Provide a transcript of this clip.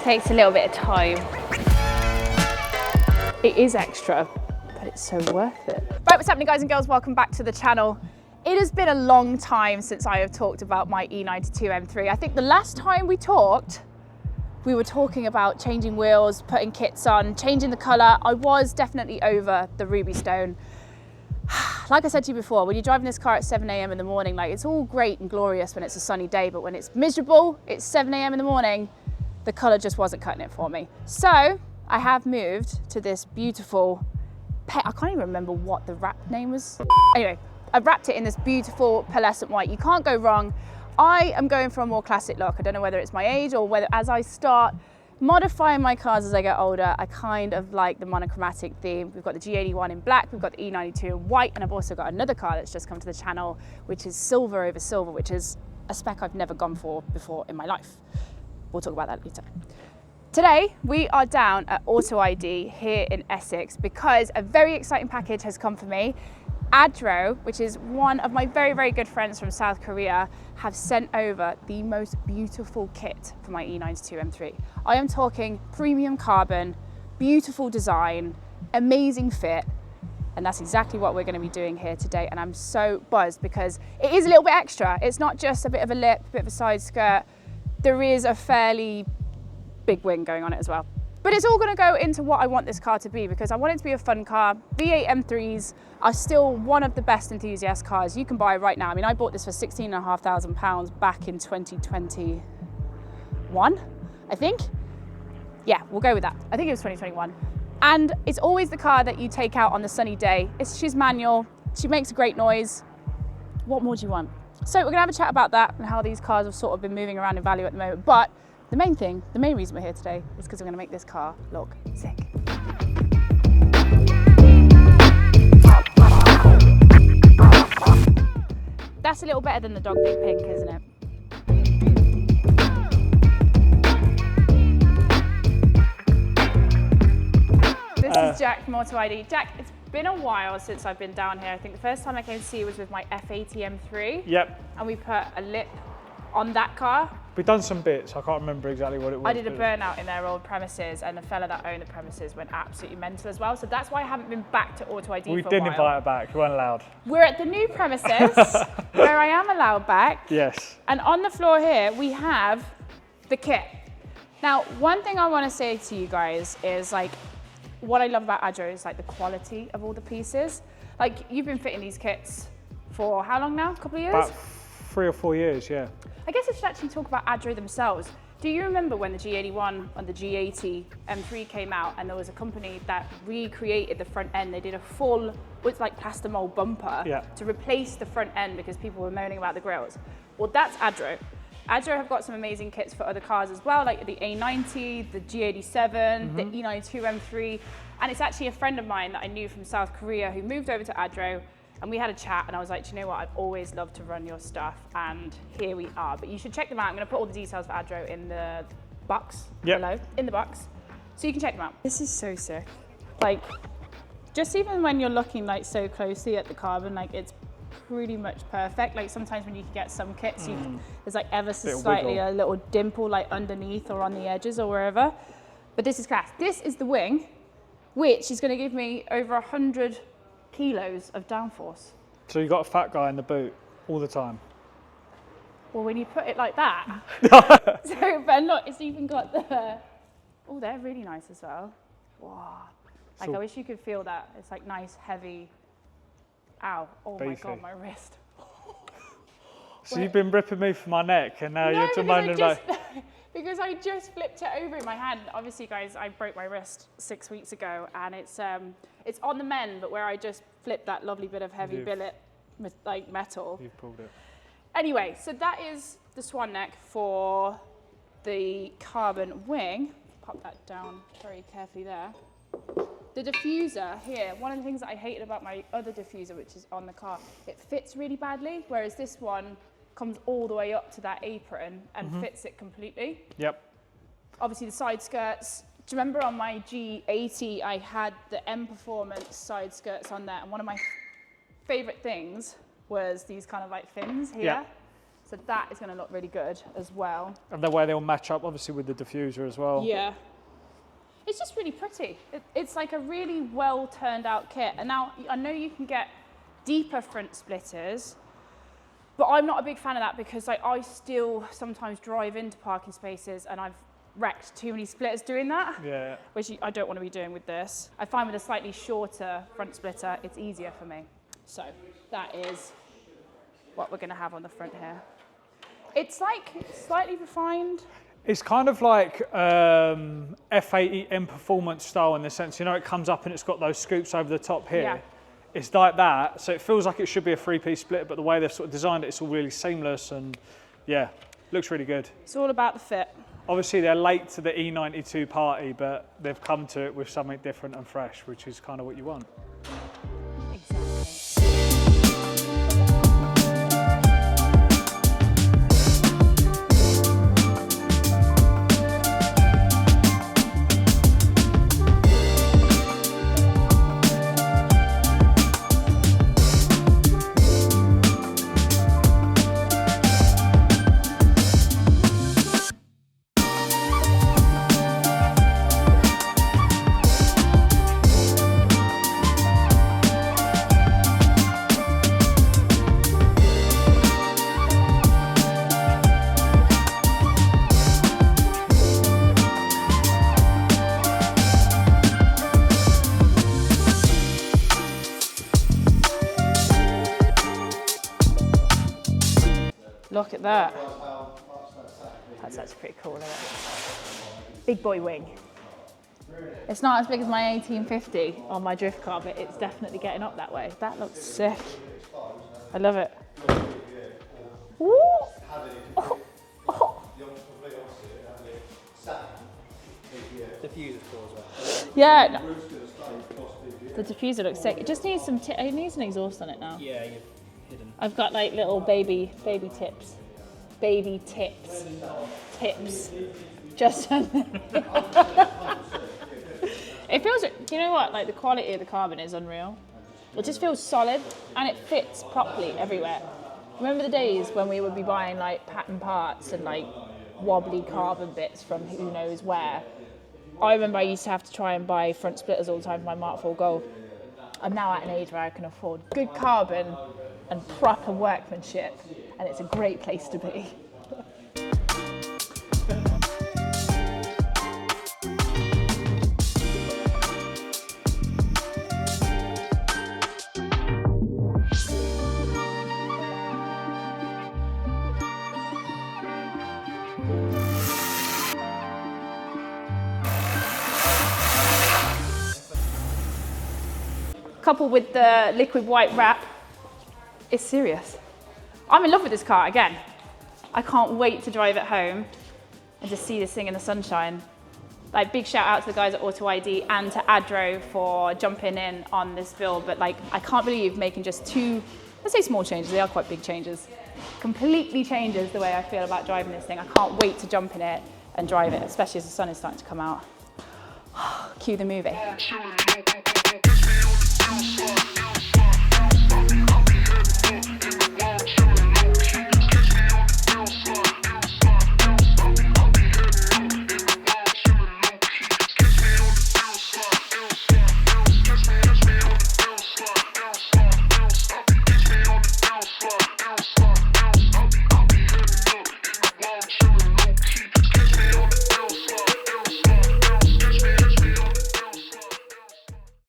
Takes a little bit of time. It is extra, but it's so worth it. Right, what's happening, guys and girls? Welcome back to the channel. It has been a long time since I have talked about my E92 M3. I think the last time we talked, we were talking about changing wheels, putting kits on, changing the colour. I was definitely over the ruby stone. Like I said to you before, when you're driving this car at 7 a.m. in the morning, like, it's all great and glorious when it's a sunny day, but when it's miserable, it's 7 a.m. in the morning, the colour just wasn't cutting it for me. So I have moved to this beautiful, I can't even remember what the wrap name was. Anyway, I've wrapped it in this beautiful pearlescent white. You can't go wrong. I am going for a more classic look. I don't know whether it's my age or whether as I start modifying my cars as I get older, I kind of like the monochromatic theme. We've got the G81 in black, we've got the E92 in white, and I've also got another car that's just come to the channel, which is silver over silver, which is a spec I've never gone for before in my life. We'll talk about that later. Today, we are down at AutoID here in Essex because a very exciting package has come for me. Adro, which is one of my very, very good friends from South Korea, have sent over the most beautiful kit for my E92 M3. I am talking premium carbon, beautiful design, amazing fit, and that's exactly what we're going to be doing here today. And I'm so buzzed because it is a little bit extra. It's not just a bit of a lip, a bit of a side skirt. There is a fairly big wing going on it as well. But it's all going to go into what I want this car to be, because I want it to be a fun car. V8 M3s are still one of the best enthusiast cars you can buy right now. I mean, I bought this for £16,500 back in 2021, I think. Yeah, we'll go with that. I think it was 2021. And it's always the car that you take out on the sunny day. She's manual, she makes a great noise. What more do you want? So we're going to have a chat about that and how these cars have sort of been moving around in value at the moment. But the main reason we're here today is because we're going to make this car look sick. That's a little better than the dog big pink, isn't it? This is Jack from AutoID. Jack, it's been a while since I've been down here. I think the first time I came to see you was with my F80 M3. Yep. And we put a lip on that car. We've done some bits, I can't remember exactly what it was. I did a burnout in their old premises, and the fella that owned the premises went absolutely mental as well. So that's why I haven't been back to AutoID for a while. We didn't invite her back, we weren't allowed. We're at the new premises, where I am allowed back. Yes. And on the floor here, we have the kit. Now, one thing I want to say to you guys is, like, what I love about Adro is like the quality of all the pieces. Like, you've been fitting these kits for how long now? A couple of years? About 3 or 4 years, yeah. I guess I should actually talk about Adro themselves. Do you remember when the G81 and the G80 M3 came out, and there was a company that recreated the front end? They did a full, it's like plaster mold bumper to replace the front end because people were moaning about the grills. Well, that's Adro. Adro have got some amazing kits for other cars as well, like the A90, the G87, the E92 M3. And it's actually a friend of mine that I knew from South Korea who moved over to Adro. And we had a chat, and I was like, do you know what? I've always loved to run your stuff, and here we are. But you should check them out. I'm going to put all the details for Adro in the box below, in the box, so you can check them out. This is so sick. Like, just even when you're looking like so closely at the carbon, like, it's pretty much perfect. Like, sometimes when you can get some kits, there's like ever so slightly a little dimple like underneath or on the edges or wherever. But this is class. This is the wing, which is going to give me over 100 kilos of downforce. So you got a fat guy in the boot all the time? Well, when you put it like that. So, but look, it's even got the, oh, they're really nice as well. Wow. Like, I wish you could feel that. It's like nice, heavy, ow, oh my God, my wrist. So you've been ripping me for my neck, and now you're demanding like... Because I just flipped it over in my hand. Obviously, guys, I broke my wrist 6 weeks ago, and it's on the mend, but where I just flipped that lovely bit of heavy billet with like metal. You've pulled it. Anyway, so that is the swan neck for the carbon wing. Pop that down very carefully there. The diffuser here, one of the things that I hated about my other diffuser, which is on the car, it fits really badly, whereas this one comes all the way up to that apron and fits it completely. Yep. Obviously the side skirts. Do you remember on my G80 I had the M Performance side skirts on there, and one of my favorite things was these kind of like fins here. Yeah. So that is going to look really good as well. And the way they'll match up, obviously, with the diffuser as well. Yeah. It's just really pretty. It's like a really well turned out kit. And now I know you can get deeper front splitters, but I'm not a big fan of that because like, I still sometimes drive into parking spaces and I've wrecked too many splitters doing that. Yeah. Which I don't want to be doing with this. I find with a slightly shorter front splitter, it's easier for me. So that is what we're going to have on the front here. It's like slightly refined. It's kind of like F80M performance style in the sense, you know, it comes up and it's got those scoops over the top here. Yeah. It's like that, so it feels like it should be a 3-piece split, but the way they've sort of designed it, it's all really seamless and yeah, looks really good. It's all about the fit. Obviously they're late to the E92 party, but they've come to it with something different and fresh, which is kind of what you want. Look at that. That's actually pretty cool, isn't it? Big boy wing. It's not as big as my 1850 on my drift car, but it's definitely getting up that way. That looks sick. I love it. Ooh. Oh. Oh. Yeah. No. The diffuser looks sick. It just needs some. It needs an exhaust on it now. Yeah, you've hidden. I've got like little baby tips. Tips. Just it feels, you know what, like the quality of the carbon is unreal. It just feels solid and it fits properly everywhere. Remember the days when we would be buying like pattern parts and like wobbly carbon bits from who knows where? I remember I used to have to try and buy front splitters all the time for my Mark IV Golf. I'm now at an age where I can afford good carbon and proper workmanship, and it's a great place to be. Coupled with the liquid white wrap, it's serious. I'm in love with this car again. I can't wait to drive it home and just see this thing in the sunshine. Like, big shout out to the guys at AutoID and to Adro for jumping in on this build, but like, I can't believe making just two, let's say small changes, they are quite big changes. Completely changes the way I feel about driving this thing. I can't wait to jump in it and drive it, especially as the sun is starting to come out. Cue the movie.